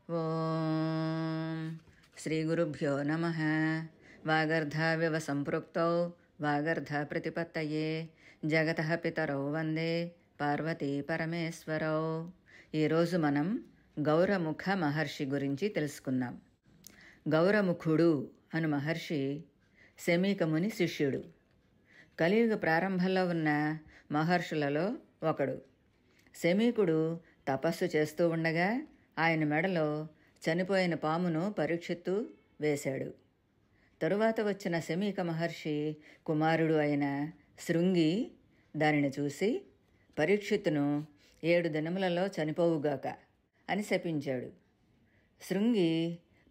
ఓం శ్రీ గురుభ్యో నమః. వాగర్ధావివ సంపృక్తౌ వాగర్ధ ప్రతిపత్తయే జగతః పితరౌ వందే పార్వతీ పరమేశ్వరౌ. ఈరోజు మనం గౌరముఖ మహర్షి గురించి తెలుసుకుందాం. గౌరముఖుడు అను మహర్షి శమీకముని శిష్యుడు. కలియుగ ప్రారంభంలో ఉన్న మహర్షులలో ఒకడు. శమీకుడు తపస్సు చేస్తూ ఉండగా ఆయన మెడలో చనిపోయిన పామును పరీక్షిత్తు వేశాడు. తరువాత వచ్చిన శమీక మహర్షి కుమారుడు అయిన శృంగి దానిని చూసి పరీక్షిత్తును 7 దినములలో చనిపోవుగాక అని శపించాడు. శృంగి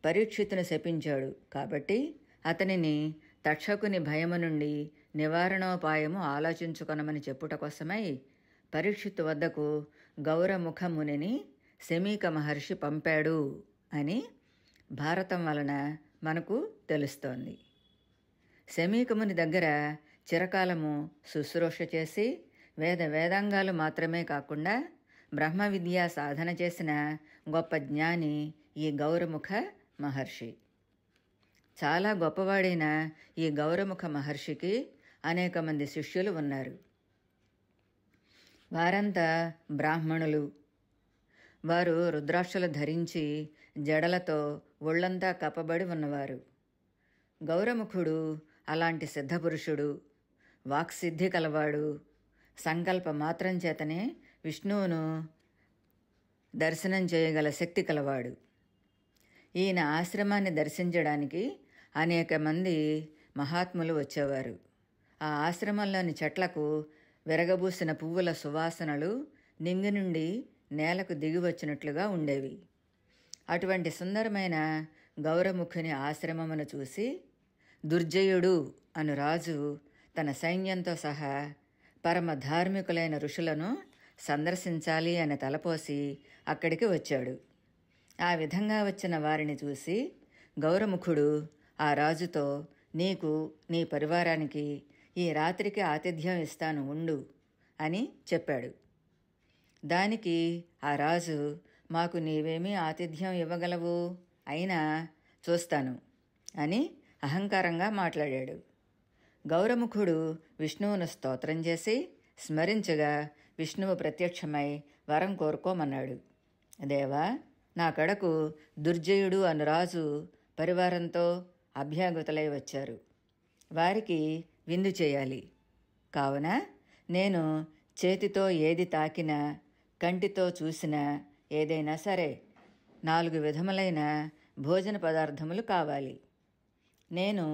పరీక్షిత్తును శపించాడు కాబట్టి అతనిని తక్షకుని భయము నుండి నివారణోపాయము ఆలోచించుకొనమని చెప్పుట కోసమై పరీక్షిత్తు వద్దకు గౌరముఖ మునిని శమీక మహర్షి పంపాడు అని భారతం వలన మనకు తెలుస్తోంది. శమీకముని దగ్గర చిరకాలము శుశ్రూష చేసి వేదాంగాలు మాత్రమే కాకుండా బ్రహ్మ విద్యా సాధన చేసిన గొప్ప జ్ఞాని ఈ గౌరముఖ మహర్షి. చాలా గొప్పవాడైన ఈ గౌరముఖ మహర్షికి అనేక మంది శిష్యులు ఉన్నారు. వారంతా బ్రాహ్మణులు. వారు రుద్రాక్షలు ధరించి జడలతో ఒళ్లంతా కప్పబడి ఉన్నవారు. గౌరముఖుడు అలాంటి సిద్ధపురుషుడు, వాక్సిద్ధి కలవాడు. సంకల్ప మాత్రం చేతనే విష్ణువును దర్శనం చేయగల శక్తి కలవాడు. ఈయన ఆశ్రమాన్ని దర్శించడానికి అనేక మంది మహాత్ములు వచ్చేవారు. ఆ ఆశ్రమంలోని చెట్లకు విరగబూసిన పువ్వుల సువాసనలు నింగి నుండి నేలకు దిగి వచ్చినట్లుగా ఉండేవి. అటువంటి సుందరమైన గౌరముఖుని ఆశ్రమమును చూసి దుర్జయుడు అను రాజు తన సైన్యంతో సహా పరమ ధార్మికులైన ఋషులను సందర్శించాలి అని తలపోసి అక్కడికి వచ్చాడు. ఆ విధంగా వచ్చిన వారిని చూసి గౌరముఖుడు ఆ రాజుతో, నీకు నీ పరివారానికి ఈ రాత్రికి ఆతిథ్యం ఇస్తాను ఉండు అని చెప్పాడు. దానికి ఆ రాజు, మాకు నీవేమీ ఆతిథ్యం ఇవ్వగలవు, అయినా చూస్తాను అని అహంకారంగా మాట్లాడాడు. గౌరముఖుడు విష్ణువును స్తోత్రం చేసి స్మరించగా విష్ణువు ప్రత్యక్షమై వరం కోరుకోమన్నాడు. దేవా, నా కడకు దుర్జయుడు అను రాజు పరివారంతో అభ్యాగతులై వచ్చారు. వారికి విందు చేయాలి. కావున నేను చేతితో ఏది తాకినా, కంటితో చూసినా ఏదైనా సరే 4 విధములైన భోజన పదార్థములు కావాలి. నేను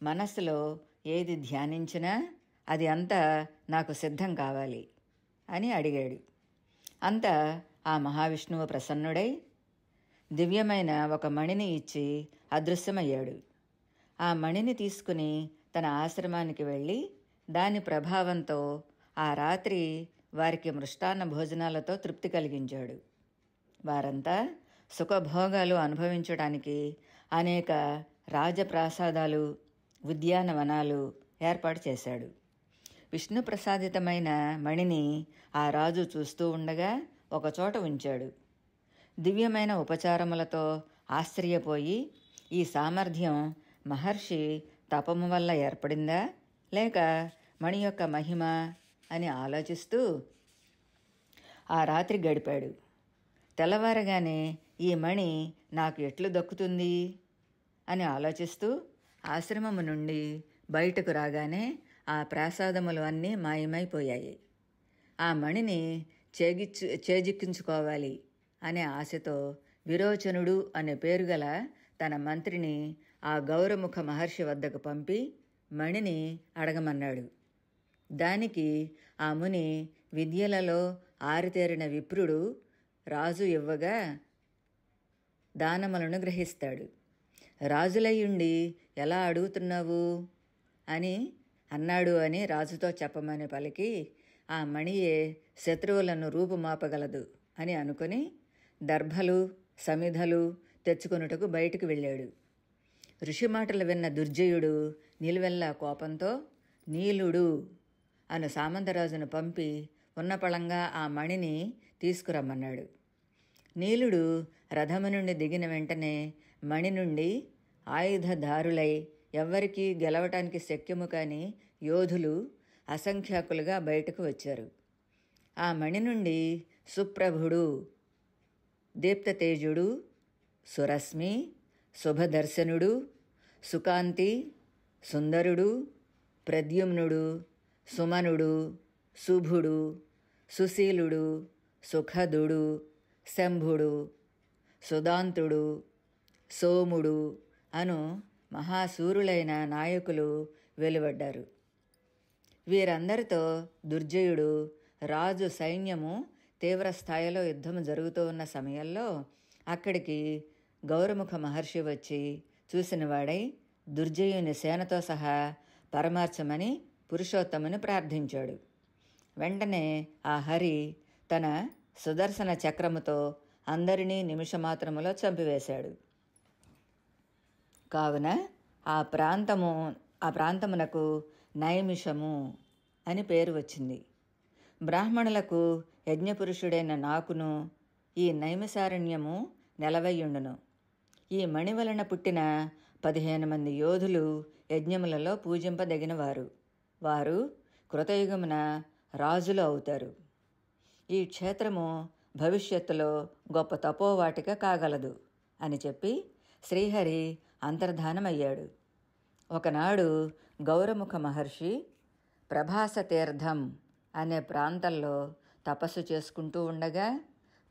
మనస్సులో ఏది ధ్యానించినా అది అంతా నాకు సిద్ధం కావాలి అని అడిగాడు. అంతా ఆ మహావిష్ణువు ప్రసన్నుడై దివ్యమైన ఒక మణిని ఇచ్చి అదృశ్యమయ్యాడు. ఆ మణిని తీసుకుని తన ఆశ్రమానికి వెళ్ళి దాని ప్రభావంతో ఆ రాత్రి వారికి మృష్టాన్న భోజనాలతో తృప్తి కలిగించాడు. వారంతా సుఖభోగాలు అనుభవించడానికి అనేక రాజప్రాసాదాలు, ఉద్యానవనాలు ఏర్పాటు చేశాడు. విష్ణు ప్రసాదితమైన మణిని ఆ రాజు చూస్తూ ఉండగా ఒకచోట ఉంచాడు. దివ్యమైన ఉపచారములతో ఆశ్చర్యపోయి, ఈ సామర్థ్యం మహర్షి తపము వల్ల ఏర్పడిందా లేక మణి యొక్క మహిమ అని ఆలోచిస్తూ ఆ రాత్రి గడిపాడు. తెల్లవారగానే ఈ మణి నాకు ఎట్లు దక్కుతుంది అని ఆలోచిస్తూ ఆశ్రమము నుండి బయటకు రాగానే ఆ ప్రాసాదములు అన్నీ మాయమైపోయాయి. ఆ మణిని చేజిక్కించుకోవాలి అనే ఆశతో విరోచనుడు అనే పేరుగల తన మంత్రిని ఆ గౌరముఖ మహర్షి వద్దకు పంపి మణిని అడగమన్నాడు. దానికి ఆ ముని విద్యలలో ఆరితేరిన విప్రుడు రాజు ఇవ్వగా దానములను గ్రహిస్తాడు. రాజులయ్యుండి ఎలా అడుగుతున్నావు అని అన్నాడు అని రాజుతో చెప్పమని పలికి, ఆ మణియే శత్రువులను రూపుమాపగలదు అని అనుకుని దర్భలు సమిధలు తెచ్చుకొనుటకు బయటకు వెళ్ళాడు. ఋషి మాటలు విన్న దుర్జయుడు నిలువెల్లా కోపంతో నీలుడు అను సామంతరాజును పంపి ఉన్నపళంగా ఆ మణిని తీసుకురమ్మన్నాడు. నీలుడు రథము నుండి దిగిన వెంటనే మణి నుండి ఆయుధదారులై ఎవ్వరికీ గెలవటానికి శక్యము కాని యోధులు అసంఖ్యాకులుగా బయటకు వచ్చారు. ఆ మణి నుండి సుప్రభుడు, దీప్తతేజుడు, సురశ్మి, శుభదర్శనుడు, సుకాంతి, సుందరుడు, ప్రద్యుమ్నుడు, సుమనుడు, శుభుడు, సుశీలుడు, సుఖదుడు, శంభుడు, సుదాంతుడు, సోముడు అను మహాశూరులైన నాయకులు వెలువడ్డారు. వీరందరితో దుర్జయుడు రాజు సైన్యము తీవ్రస్థాయిలో యుద్ధము జరుగుతూ ఉన్న సమయంలో అక్కడికి గౌరముఖ మహర్షి వచ్చి చూసినవాడై దుర్జయుని సేనతో సహా పరమార్చమని పురుషోత్తముని ప్రార్థించాడు. వెంటనే ఆ హరి తన సుదర్శన చక్రముతో అందరినీ నిమిషమాత్రములో చంపివేశాడు. కావున ఆ ప్రాంతమునకు నైమిషము అని పేరు వచ్చింది. బ్రాహ్మణులకు యజ్ఞపురుషుడైన నాకును ఈ నైమిషారణ్యము నెలవయ్యుండును. ఈ మణి వలన పుట్టిన 15 మంది యోధులు యజ్ఞములలో పూజింపదగినవారు. వారు కృతయుగమున రాజులు అవుతారు. ఈ క్షేత్రము భవిష్యత్తులో గొప్ప తపోవాటిక కాగలదు అని చెప్పి శ్రీహరి అంతర్ధానమయ్యాడు. ఒకనాడు గౌరముఖ మహర్షి ప్రభాస తీర్థం అనే ప్రాంతంలో తపస్సు చేసుకుంటూ ఉండగా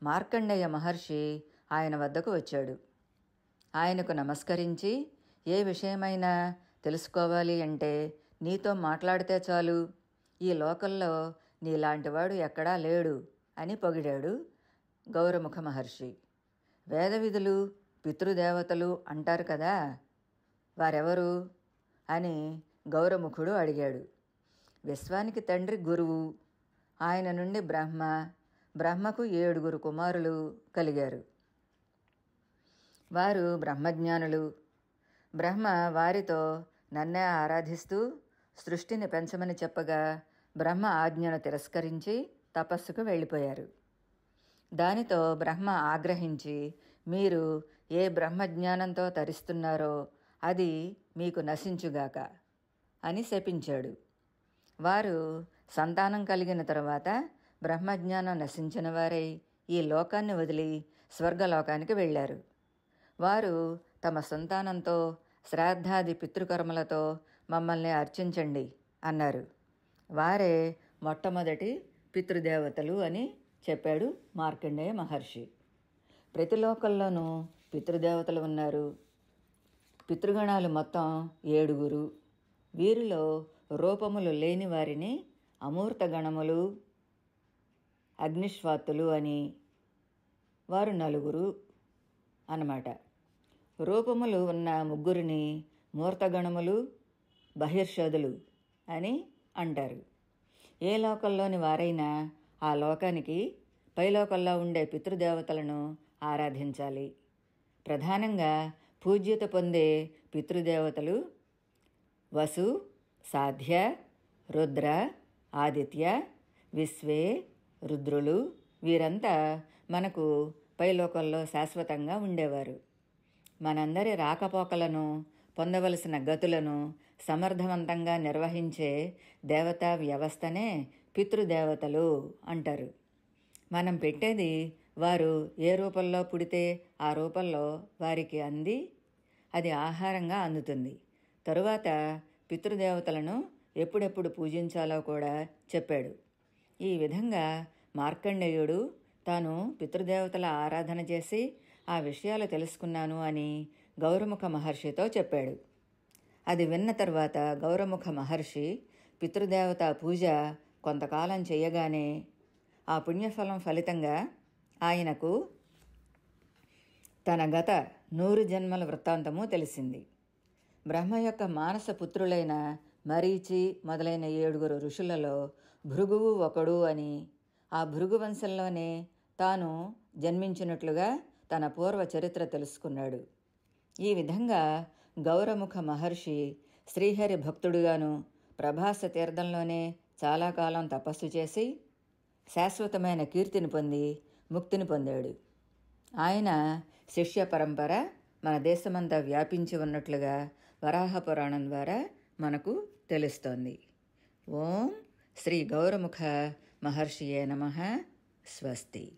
మార్కండేయ మహర్షి ఆయన వద్దకు వచ్చాడు. ఆయనకు నమస్కరించి, ఏ విషయమైనా తెలుసుకోవాలి అంటే నీతో మాట్లాడితే చాలు, ఈ లోకంలో నీలాంటివాడు ఎక్కడా లేడు అని పొగిడాడు గౌరముఖ మహర్షి. వేద విధులు, పితృదేవతలు అంటారు కదా, వారెవరు అని గౌరముఖుడు అడిగాడు. విశ్వానికి తండ్రి గురువు, ఆయన నుండి బ్రహ్మ, బ్రహ్మకు 7 కుమారులు కలిగారు. వారు బ్రహ్మజ్ఞానులు. బ్రహ్మ వారితో నన్నే ఆరాధిస్తూ సృష్టిని పెంచమని చెప్పగా బ్రహ్మ ఆజ్ఞను తిరస్కరించి తపస్సుకు వెళ్ళిపోయారు. దానితో బ్రహ్మ ఆగ్రహించి, మీరు ఏ బ్రహ్మజ్ఞానంతో తరిస్తున్నారో అది మీకు నశించుగాక అని శపించాడు. వారు సంతానం కలిగిన తరువాత బ్రహ్మజ్ఞానం నశించిన వారై ఈ లోకాన్ని వదిలి స్వర్గలోకానికి వెళ్ళారు. వారు తమ సంతానంతో శ్రాద్ధాది పితృకర్మలతో మమ్మల్ని అర్చించండి అన్నారు. వారే మొట్టమొదటి పితృదేవతలు అని చెప్పాడు మార్కండేయ మహర్షి. ప్రతి లోకంలోనూ పితృదేవతలు ఉన్నారు. పితృగణాలు మొత్తం 7. వీరిలో రూపములు లేని వారిని అమూర్త గణములు, అగ్నిశ్వాత్తులు అని, వారు 4 అన్నమాట. రూపములు ఉన్న 3 మూర్తగణములు, బహిర్షదులు అని అంటారు. ఏ లోకంలోని వారైనా ఆ లోకానికి పైలోకంలో ఉండే పితృదేవతలను ఆరాధించాలి. ప్రధానంగా పూజ్యత పొందే పితృదేవతలు వసు, సాధ్య, రుద్ర, ఆదిత్య, విశ్వే, రుద్రులు. వీరంతా మనకు పైలోకంలో శాశ్వతంగా ఉండేవారు. మనందరి రాకపోకలను, పొందవలసిన గతులను సమర్థవంతంగా నిర్వహించే దేవతా వ్యవస్థనే పితృదేవతలు అంటారు. మనం పెట్టేది వారు ఏ రూపంలో పుడితే ఆ రూపంలో వారికి అంది అది ఆహారంగా అందుతుంది. తరువాత పితృదేవతలను ఎప్పుడెప్పుడు పూజించాలో కూడా చెప్పాడు. ఈ విధంగా మార్కండేయుడు తాను పితృదేవతల ఆరాధన చేసి ఆ విషయాలు తెలుసుకున్నాను అని గౌరముఖ మహర్షితో చెప్పాడు. అది విన్న తర్వాత గౌరముఖ మహర్షి పితృదేవత పూజ కొంతకాలం చేయగానే ఆ పుణ్యఫలం ఫలితంగా ఆయనకు తన గత 100 జన్మల వృత్తాంతము తెలిసింది. బ్రహ్మ యొక్క మానస పుత్రులైన మరీచి మొదలైన 7 ఋషులలో భృగువు ఒకడు అని, ఆ భృగు వంశంలోనే తాను జన్మించినట్లుగా తన పూర్వ చరిత్ర తెలుసుకున్నాడు. ఈ విధంగా గౌరముఖ మహర్షి శ్రీహరి భక్తుడుగాను ప్రభాస తీర్థంలోనే చాలా కాలం తపస్సు చేసి శాశ్వతమైన కీర్తిని పొంది ముక్తిని పొందాడు. ఆయన శిష్య పరంపర మన దేశమంతా వ్యాపించి ఉన్నట్లుగా వరాహ పురాణం ద్వారా మనకు తెలుస్తోంది. ఓం శ్రీ గౌరముఖ మహర్షియే నమః. స్వస్తి.